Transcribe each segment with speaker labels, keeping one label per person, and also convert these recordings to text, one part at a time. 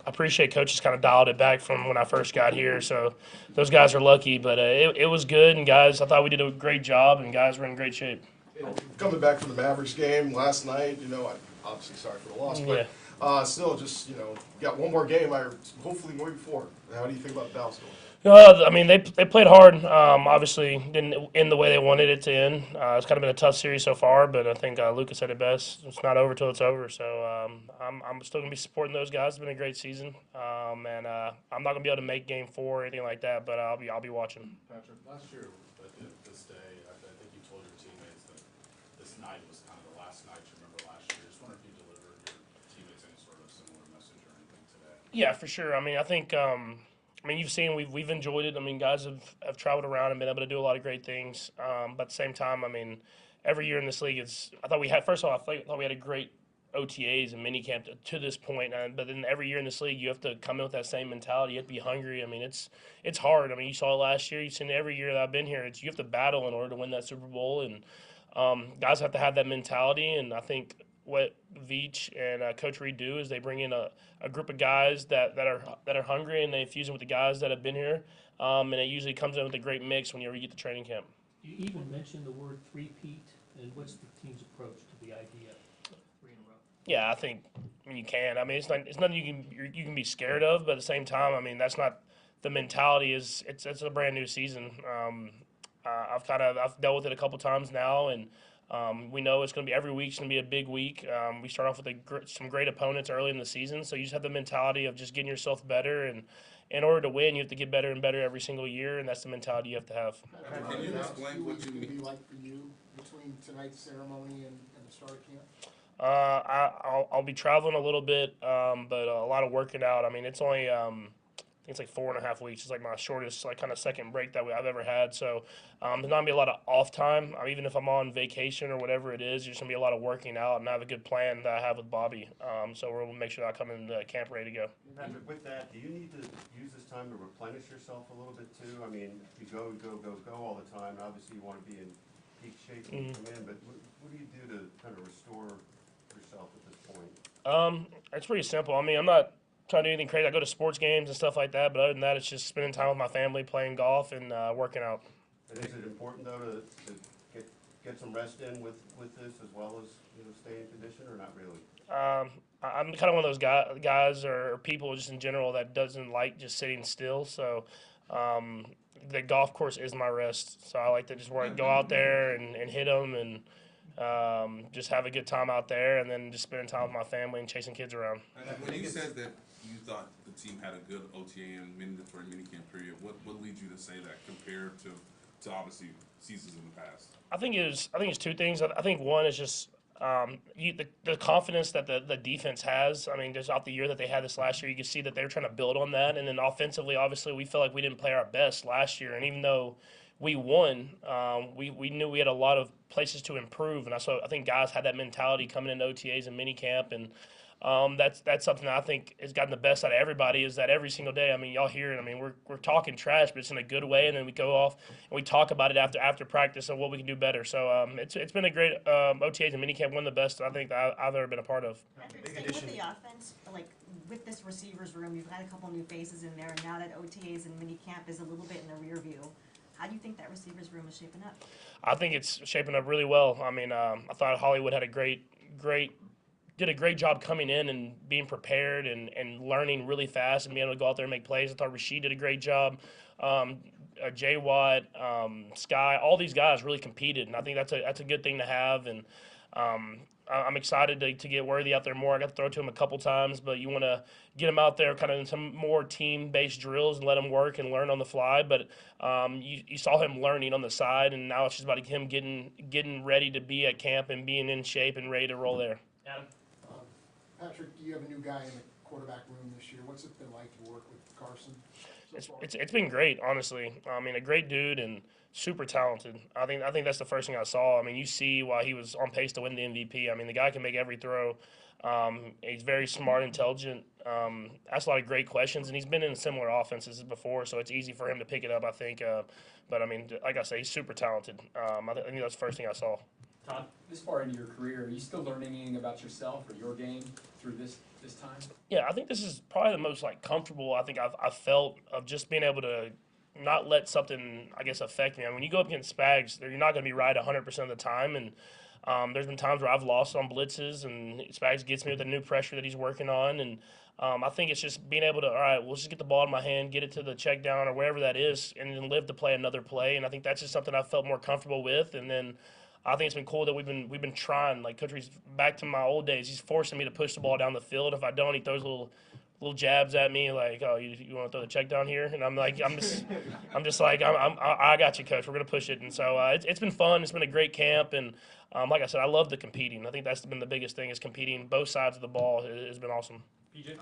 Speaker 1: appreciate Coach has kind of dialed it back from when I first got here. So those guys are lucky, but it was good. And guys, I thought we did a great job, and guys were in great shape.
Speaker 2: Coming back from the Mavericks game last night, I'm obviously sorry for the loss,
Speaker 1: Yeah.
Speaker 2: but still, just got one more game. Hopefully maybe four. How do you think about the Dallas going?
Speaker 1: I mean, they played hard. Obviously, didn't end the way they wanted it to end. It's kind of been a tough series so far, but I think Lucas said it best. It's not over till it's over. So I'm still gonna be supporting those guys. It's been a great season, and I'm not gonna be able to make Game 4 or anything like that, but I'll be watching.
Speaker 3: Patrick, last year at this day, I think you told your teammates that this night was kind of the last night you remember last year. Just wonder if you delivered your teammates any sort of similar message or anything today.
Speaker 1: Yeah, for sure. I mean, I think. I mean, you've seen we've enjoyed it. I mean, guys have traveled around and been able to do a lot of great things. But at the same time, I mean, every year in this league, I thought we had a great OTAs and minicamp to this point. But then every year in this league, you have to come in with that same mentality. You have to be hungry. I mean, it's hard. I mean, you saw it last year. You've seen it every year that I've been here. You have to battle in order to win that Super Bowl, and guys have to have that mentality. And I think what Veach and Coach Reid do is they bring in a group of guys that are hungry, and they fuse them with the guys that have been here, and it usually comes in with a great mix when you ever get to training camp.
Speaker 4: You even mentioned the word three-peat, and what's the team's approach to the idea of 3 in a row?
Speaker 1: Yeah, I mean you can. I mean it's nothing you can be scared of, but at the same time, I mean that's not the mentality. It's a brand new season. I've dealt with it a couple times now, and we know it's going to be every week's going to be a big week. We start off with some great opponents early in the season, so you just have the mentality of just getting yourself better. And in order to win, you have to get better and better every single year, and that's the mentality you have to have.
Speaker 5: Can you explain what you mean?
Speaker 6: Be like for you between tonight's ceremony and the start of camp?
Speaker 1: I'll be traveling a little bit, but a lot of working out. I mean, it's only I think it's like 4.5 weeks. It's like my shortest, like kind of second break that I've ever had. So there's not gonna be a lot of off time. Even if I'm on vacation or whatever it is, there's gonna be a lot of working out, and I have a good plan that I have with Bobby. So we'll make sure that I come into camp ready to go.
Speaker 7: Patrick, with that, do you need to use this time to replenish yourself a little bit too? I mean, you go all the time. Obviously, you want to be in peak shape when you come in, but what do you do to kind of restore yourself at this point?
Speaker 1: It's pretty simple. I mean, I'm not trying to do anything crazy. I go to sports games and stuff like that, but other than that, it's just spending time with my family, playing golf, and working out.
Speaker 7: And is it important though to get some rest in with this as well as stay in condition, or not really?
Speaker 1: I'm kind of one of those guys or people just in general that doesn't like just sitting still. So the golf course is my rest. So I like to just want to go out there and hit them and just have a good time out there, and then just spending time with my family and chasing kids around.
Speaker 5: When you said that you thought the team had a good OTA and mandatory minicamp period, what leads you to say that compared to obviously seasons in the past?
Speaker 1: I think it's two things. I think one is just the confidence that the defense has. I mean, just off the year that they had this last year, you can see that they're trying to build on that. And then offensively, obviously, we felt like we didn't play our best last year. And even though we won, we knew we had a lot of places to improve. And I think guys had that mentality coming into OTAs and minicamp. And that's something that I think has gotten the best out of everybody, is that every single day, I mean, y'all hear it. I mean, we're talking trash, but it's in a good way, and then we go off and we talk about it after practice and what we can do better. So it's been a great OTAs and minicamp, one of the best I think that I've ever been a part of.
Speaker 8: Staying with the offense, like with this receivers room, you've had a couple new faces in there, and now that OTAs and minicamp is a little bit in the rear view, how do you think that receivers room is shaping up?
Speaker 1: I think it's shaping up really well. I mean, I thought Hollywood had did a great job coming in and being prepared and learning really fast and being able to go out there and make plays. I thought Rasheed did a great job. Jay Watt, Sky, all these guys really competed, and I think that's a good thing to have. And I'm excited to get Worthy out there more. I got to throw to him a couple times, but you want to get him out there kind of in some more team-based drills and let him work and learn on the fly. But you saw him learning on the side, and now it's just about him getting ready to be at camp and being in shape and ready to roll there.
Speaker 4: Adam?
Speaker 6: Patrick, you have a new guy in the quarterback room this year. What's it been like to work with Carson so far?
Speaker 1: It's been great, honestly. I mean, a great dude and super talented. I think that's the first thing I saw. I mean, you see why he was on pace to win the MVP. I mean, the guy can make every throw. He's very smart, intelligent, asks a lot of great questions, and he's been in similar offenses before, so it's easy for him to pick it up, I think. But, I mean, like I say, he's super talented. I think that's the first thing I saw.
Speaker 9: Todd? This far into your career, are you still learning anything about yourself or your game through this time?
Speaker 1: Yeah, I think this is probably the most like comfortable I think I've felt of just being able to not let something I guess affect me. I mean, when you go up against Spags, you're not going to be right 100% of the time, and there's been times where I've lost on blitzes, and Spags gets me with the new pressure that he's working on, and I think it's just being able to, all right, we'll just get the ball in my hand, get it to the check down or wherever that is, and then live to play another play. And I think that's just something I've felt more comfortable with. And then I think it's been cool that we've been trying. Like Coach Reid's back to my old days. He's forcing me to push the ball down the field. If I don't, he throws little jabs at me like, oh, you want to throw the check down here? And I'm like, I'm just like, I got you, Coach. We're gonna push it. And so it's been fun. It's been a great camp, and like I said, I love the competing. I think that's been the biggest thing is competing. Both sides of the ball has been awesome.
Speaker 9: PJ?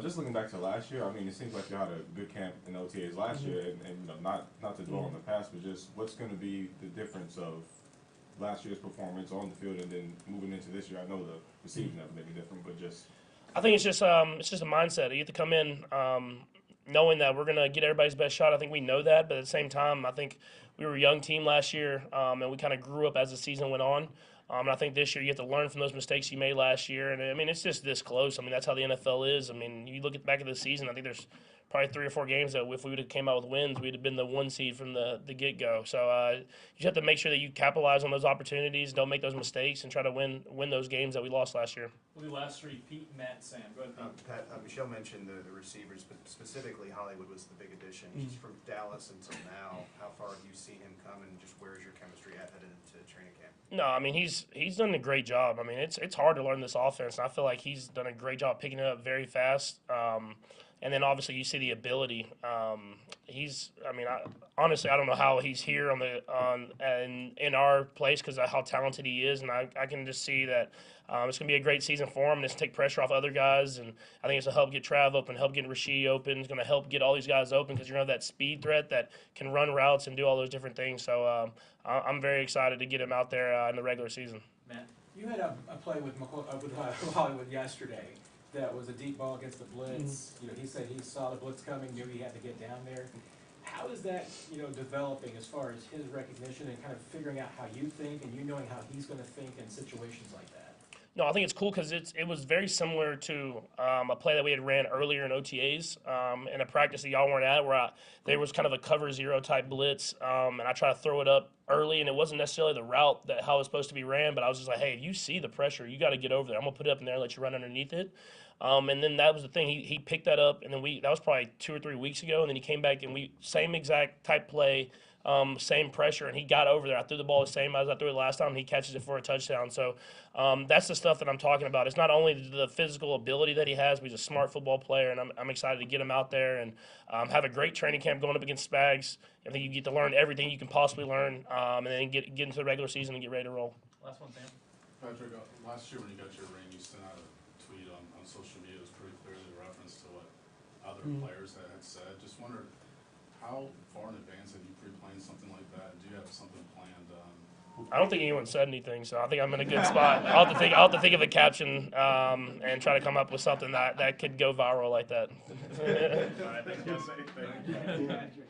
Speaker 10: Just looking back to last year, I mean, it seems like you had a good camp in OTAs last year, and you know, not to dwell on the past, but just what's going to be the difference of last year's performance on the field and then moving into this year? I know the receivers never make a difference, but just
Speaker 1: I think it's just a mindset. You have to come in knowing that we're gonna get everybody's best shot. I think we know that, but at the same time, I think we were a young team last year, and we kind of grew up as the season went on. And I think this year you have to learn from those mistakes you made last year. And I mean, it's just this close. I mean, that's how the NFL is. I mean, you look at back at the season. I think there's probably 3 or 4 games that if we would have came out with wins, we'd have been the 1 seed from the get go. So you just have to make sure that you capitalize on those opportunities, don't make those mistakes, and try to win those games that we lost last year.
Speaker 11: We'll do last 3, Pete, Matt, Sam. Go ahead, Pete.
Speaker 12: Pat, Michelle mentioned the receivers, but specifically Hollywood was the big addition. Just from Dallas until now, how far have you seen him come, and just where's your chemistry at headed into training camp?
Speaker 1: No, I mean he's done a great job. I mean it's hard to learn this offense, and I feel like he's done a great job picking it up very fast. And then obviously you see the ability. Honestly I don't know how he's here in our place because of how talented he is, and I can just see that it's going to be a great season for him. And it's take pressure off other guys, and I think it's to help get Trav open, help get Rasheed open. It's going to help get all these guys open because you're going to have that speed threat that can run routes and do all those different things. So I'm very excited to get him out there in the regular season.
Speaker 9: Matt?
Speaker 11: You had a play with Hollywood yesterday that was a deep ball against the blitz. You know, he said he saw the blitz coming, knew he had to get down there. How is that, developing as far as his recognition and kind of figuring out how you think and you knowing how he's going to think in situations like that?
Speaker 1: No, I think it's cool because it was very similar to a play that we had ran earlier in OTAs in a practice that y'all weren't at, where there was kind of a cover 0 type blitz, and I tried to throw it up early, and it wasn't necessarily the route that how it was supposed to be ran, but I was just like, hey, if you see the pressure, you got to get over there. I'm gonna put it up in there and let you run underneath it. And then that was the thing. He picked that up, and then that was probably 2 or 3 weeks ago, and then he came back and same exact type play. Same pressure, and he got over there. I threw the ball the same as I threw it last time, and he catches it for a touchdown. So that's the stuff that I'm talking about. It's not only the physical ability that he has, but he's a smart football player, and I'm excited to get him out there and have a great training camp going up against Spags. I think you get to learn everything you can possibly learn, and then get into the regular season and get ready to roll.
Speaker 11: Last one, Sam.
Speaker 3: Patrick, last year when you got your ring, you sent out a tweet on social media. It was pretty clearly a reference to what other players had said. Just wondered, how far in advance have you pre-planned something like that? Do you have something planned?
Speaker 1: I don't think anyone said anything, so I think I'm in a good spot. I'll have to think of a caption and try to come up with something that could go viral like that.
Speaker 3: All right, thank you.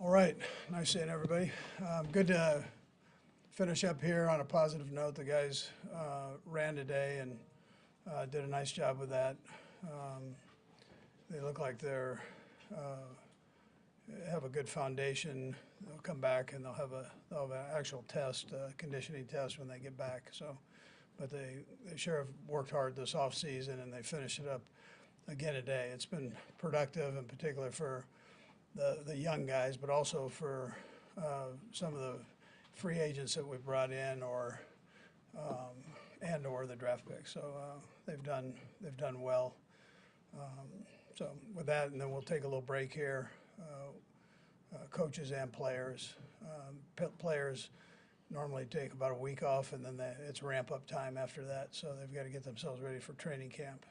Speaker 13: All right, nice seeing everybody. Good to finish up here on a positive note. The guys ran today and did a nice job with that. They look like they're have a good foundation. They'll come back and they'll have an actual test, conditioning test when they get back. So, but they sure have worked hard this off season and they finished it up again today. It's been productive, in particular for the young guys, but also for some of the free agents that we brought in, or the draft picks. So they've done well. So with that, and then we'll take a little break here. Coaches and players. Players normally take about a week off, and then it's ramp-up time after that. So they've got to get themselves ready for training camp.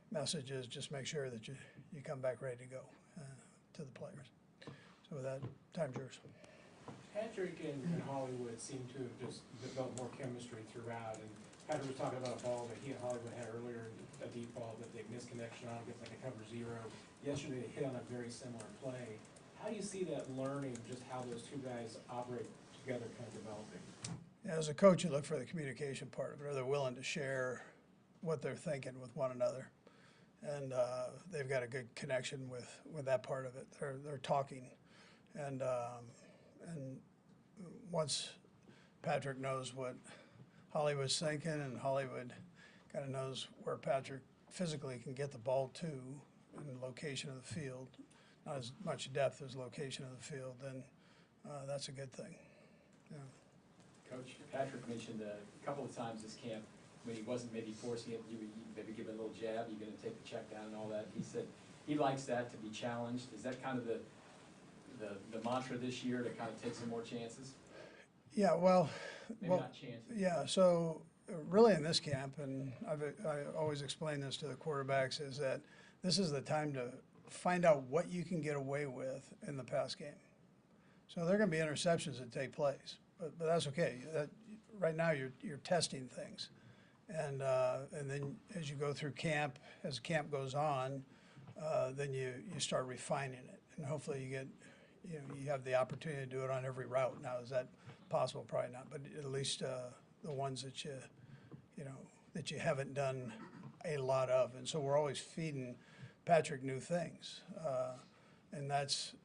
Speaker 13: Message is just make sure that you come back ready to go to the players. So with that, time's yours.
Speaker 11: Patrick and Hollywood seem to have just developed more chemistry throughout, and Patrick was talking about a ball that he and Hollywood had earlier, a deep ball that they missed connection on, gets like a cover zero. Yesterday they hit on a very similar play. How do you see that learning, just how those two guys operate together kind of developing?
Speaker 13: Yeah, as a coach, you look for the communication part of it. Are they willing to share what they're thinking with one another? And they've got a good connection with that part of it. They're talking, and once Patrick knows what Hollywood's thinking, and Hollywood kind of knows where Patrick physically can get the ball to in the location of the field, not as much depth as location of the field, then that's a good thing. Yeah.
Speaker 9: Coach, Patrick mentioned a couple of times this camp, when he wasn't maybe forcing it, you maybe give it a little jab, you're going to take the check down and all that. He said he likes that, to be challenged. Is that kind of the mantra this year, to kind of take some more chances?
Speaker 13: Yeah, well,
Speaker 9: Maybe not chances.
Speaker 13: Yeah, so really in this camp, and I always explain this to the quarterbacks, is that this is the time to find out what you can get away with in the pass game. So there are going to be interceptions that take place, but that's okay. Right now you're testing things. And then as you go through camp, as camp goes on, then you start refining it, and hopefully you have the opportunity to do it on every route. Now, is that possible? Probably not, but at least the ones that that you haven't done a lot of. And so we're always feeding Patrick new things, and that's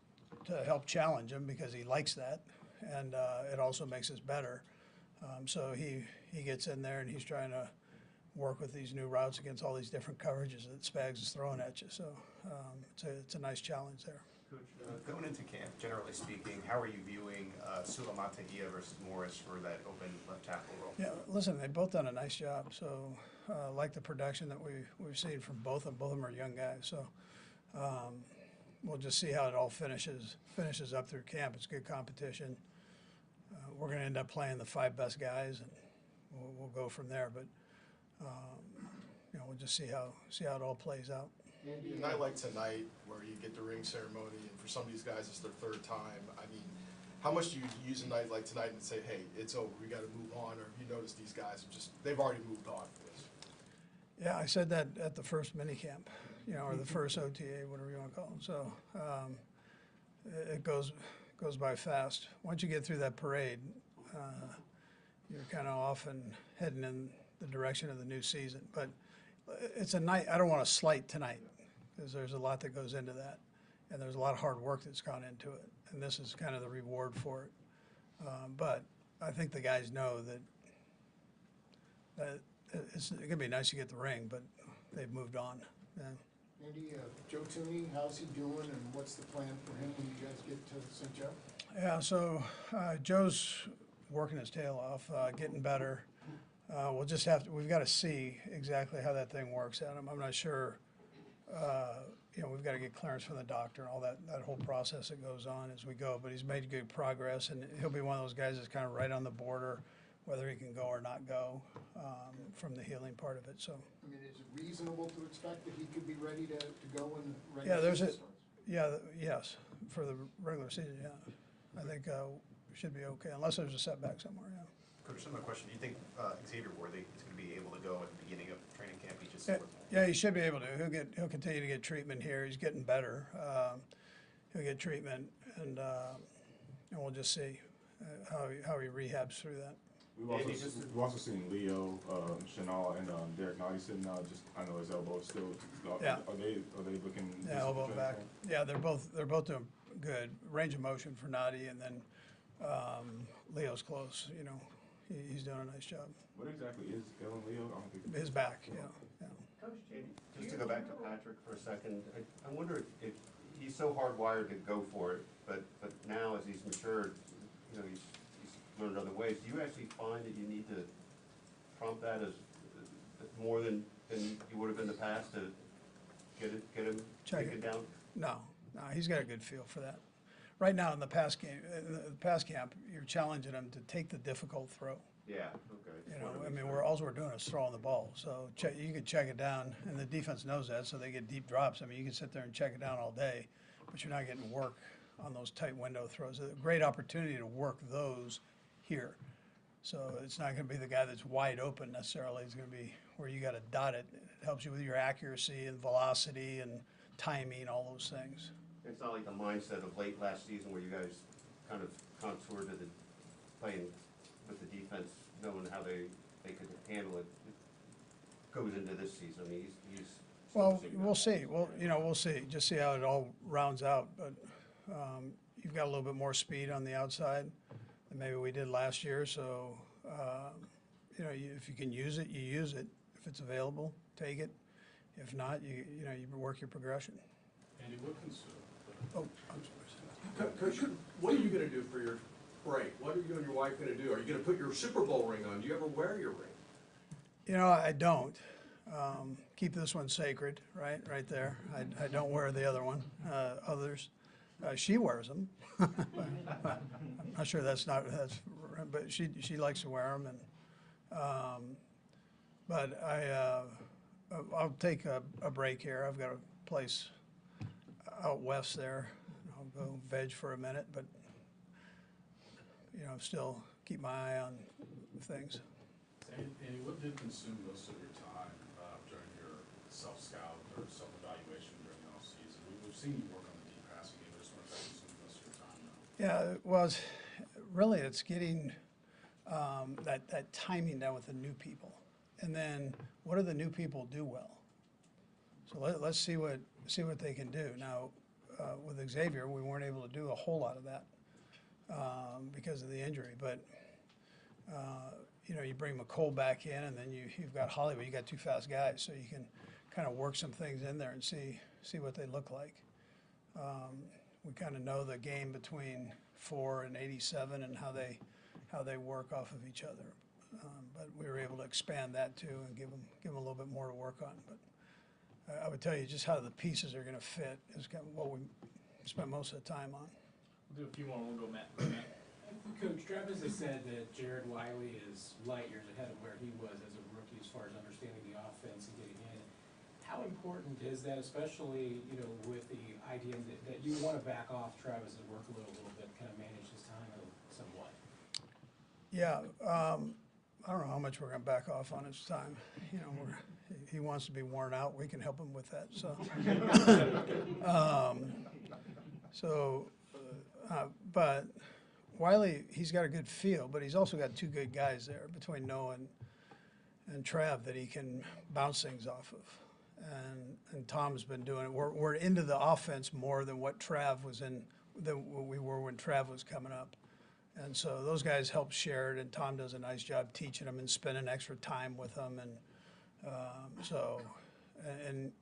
Speaker 13: to help challenge him, because he likes that, and it also makes us better. So he gets in there and he's trying to work with these new routes against all these different coverages that Spags is throwing at you. So it's a nice challenge there.
Speaker 12: Coach, going into camp, generally speaking, how are you viewing Sulamataia versus Morris for that open left tackle role?
Speaker 13: Yeah, listen, they've both done a nice job. So like the production that we've seen from both of them are young guys. So we'll just see how it all finishes up through camp. It's good competition. We're going to end up playing the 5 best guys, and we'll go from there. But we'll just see how it all plays out.
Speaker 2: A night like tonight, where you get the ring ceremony, and for some of these guys it's their 3rd time. I mean, how much do you use a night like tonight and say, "Hey, it's over. We got to move on"? Or you notice these guys they've already moved on for this?
Speaker 13: Yeah, I said that at the first minicamp, or the first OTA, whatever you want to call them. So it goes by fast. Once you get through that parade, you're kind of off and heading in the direction of the new season. But it's a night, I don't want to slight tonight, because there's a lot that goes into that, and there's a lot of hard work that's gone into it, and this is kind of the reward for it. But I think the guys know that it's going to be nice to get the ring, but they've moved on. Yeah.
Speaker 6: Andy, Joe Tooney, how's he doing, and what's the plan for him when you guys get to St. Joe?
Speaker 13: Yeah, so Joe's working his tail off, getting better. We'll just we've got to see exactly how that thing works at him. I'm not sure, we've got to get clearance from the doctor and all that whole process that goes on as we go, but he's made good progress, and he'll be one of those guys that's kind of right on the border, whether he can go or not go, from the healing part of it. So,
Speaker 6: I mean, is it reasonable to expect that he could be ready to go when the
Speaker 13: yeah,
Speaker 6: regular season starts?
Speaker 13: Yes, for the regular season, yeah. I think we should be okay, unless there's a setback somewhere, yeah.
Speaker 12: Coach, similar question. Do you think Xavier Worthy is going to be able to go at the beginning of training camp? He just
Speaker 13: Yeah, he should be able to. He'll continue to get treatment here. He's getting better. He'll get treatment, and we'll just see how he rehabs through that.
Speaker 10: We've also seen Leo, Chanel, and Derek Nottie sitting out. Just I know his elbow is still.
Speaker 13: Yeah.
Speaker 10: Are they looking?
Speaker 13: Yeah, elbow back. Yeah, they're both doing good. Range of motion for Nottie, and then Leo's close. You know, he's doing a nice job.
Speaker 10: What exactly is Ellen Leo? I don't think.
Speaker 13: His back. Yeah.
Speaker 7: Coach, just to go back to Patrick for a second, I wonder if he's so hardwired to go for it, but now as he's matured, you know, he's learned other ways. Do you actually find that you need to prompt that as more than you would have in the past to get him
Speaker 13: Check
Speaker 7: take it down?
Speaker 13: No, he's got a good feel for that. Right now in the pass camp, you're challenging him to take the difficult throw.
Speaker 7: Yeah, okay.
Speaker 13: You know, I mean, all we're doing is throwing the ball. So you can check it down, and the defense knows that, so they get deep drops. I mean, you can sit there and check it down all day, but you're not getting work on those tight window throws. A great opportunity to work those here. So it's not going to be the guy that's wide open necessarily. It's going to be where you got to dot it. It helps you with your accuracy and velocity and timing, all those things.
Speaker 7: It's not like the mindset of late last season where you guys kind of contoured to the playing with the defense, knowing how they could handle it. It goes into this season. I mean, he's
Speaker 13: Well, we'll see. Well, you know, we'll see. Just see how it all rounds out. But you've got a little bit more speed on the outside than maybe we did last year. So, you know, if you can use it, you use it. If it's available, take it. If not, you work your progression.
Speaker 3: Andy, what concern?
Speaker 13: Oh, I'm sorry.
Speaker 14: Coach, what are you gonna do for your break? What are you and your wife gonna do? Are you gonna put your Super Bowl ring on? Do you ever wear your ring?
Speaker 13: You know, I don't. Keep this one sacred, right there. I don't wear the other one. Others, she wears them. I'm not sure that's, but she likes to wear them. And but I'll take a break here. I've got a place out west there. I'll go veg for a minute, but you know, still keep my eye on things.
Speaker 3: Andy, what did consume most of your time during your self-scout or self-evaluation during the off-season? We've seen you work on the deep passing game, but just want to consume most of your time now.
Speaker 13: Yeah, well, it's getting that timing down with the new people, and then what do the new people do well? So let's see what they can do. Now, with Xavier, we weren't able to do a whole lot of that because of the injury, but. You know, you bring McCole back in, and then you've got Hollywood. You got two fast guys, so you can kind of work some things in there and see what they look like. We kind of know the game between 4 and 87 and how they work off of each other. But we were able to expand that too and give them a little bit more to work on. But I would tell you just how the pieces are going to fit is kind of what we spent most of the time on.
Speaker 4: We'll do a few more. We'll go Matt.
Speaker 11: Coach, Travis has said that Jared Wiley is light years ahead of where he was as a rookie as far as understanding the offense and getting in. How important is that, especially, you know, with the idea that you want to back off Travis's workload a little bit, kind of manage his time somewhat?
Speaker 13: Yeah, I don't know how much we're going to back off on his time. You know, he wants to be worn out. We can help him with that. So, but Wiley, he's got a good feel, but he's also got two good guys there between Noah and Trav that he can bounce things off of. And Tom's been doing it. We're into the offense more than what Trav was in, than what we were when Trav was coming up. And so those guys help share it, and Tom does a nice job teaching them and spending extra time with them. And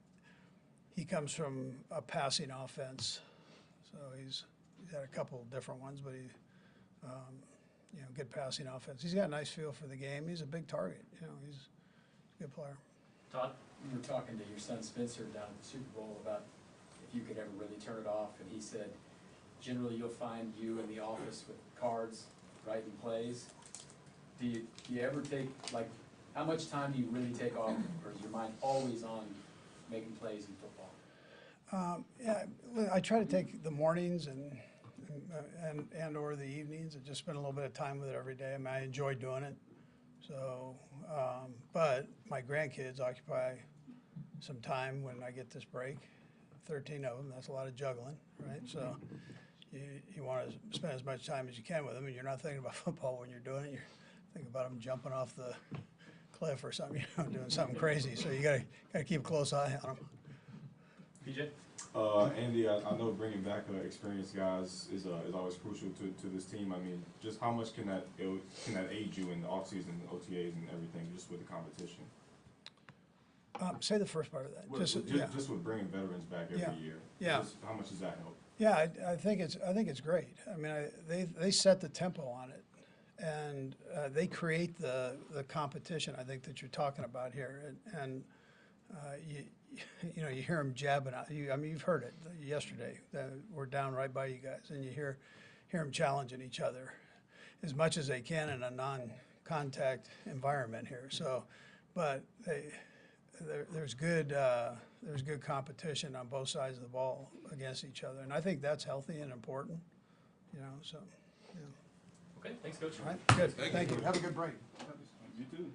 Speaker 13: he comes from a passing offense, so he's had a couple of different ones, but you know, good passing offense. He's got a nice feel for the game. He's a big target. You know, he's a good player.
Speaker 9: Todd? You were talking to your son Spencer down at the Super Bowl about if you could ever really turn it off, and he said, generally you'll find you in the office with cards, writing plays. Do you ever take, like, how much time do you really take off, or is your mind always on making plays in football?
Speaker 13: Yeah, I try to take the mornings and or the evenings and just spend a little bit of time with it every day. I mean, I enjoy doing it. So, but my grandkids occupy some time when I get this break. 13 of them, that's a lot of juggling, right? So you want to spend as much time as you can with them, and you're not thinking about football when you're doing it. You're thinking about them jumping off the cliff or something, doing something crazy. So you gotta keep a close eye on them.
Speaker 9: PJ?
Speaker 10: Andy, I know bringing back experienced guys is always crucial to this team. I mean, just how much can that aid you in the offseason, OTAs, and everything, just with the competition?
Speaker 13: Say the first part of that.
Speaker 10: Just with bringing veterans back every year.
Speaker 13: Yeah.
Speaker 10: Just how much does that help?
Speaker 13: Yeah, I think it's great. I mean, they set the tempo on it, and they create the competition. I think that you're talking about here, and you hear them jabbing out. I mean, you've heard it yesterday. We're down right by you guys, and you hear them challenging each other as much as they can in a non-contact environment here. So, but there's good competition on both sides of the ball against each other, and I think that's healthy and important. So. Yeah.
Speaker 9: Okay, thanks, Coach.
Speaker 13: All right, good. Thank you.
Speaker 6: Have a good break.
Speaker 5: You too.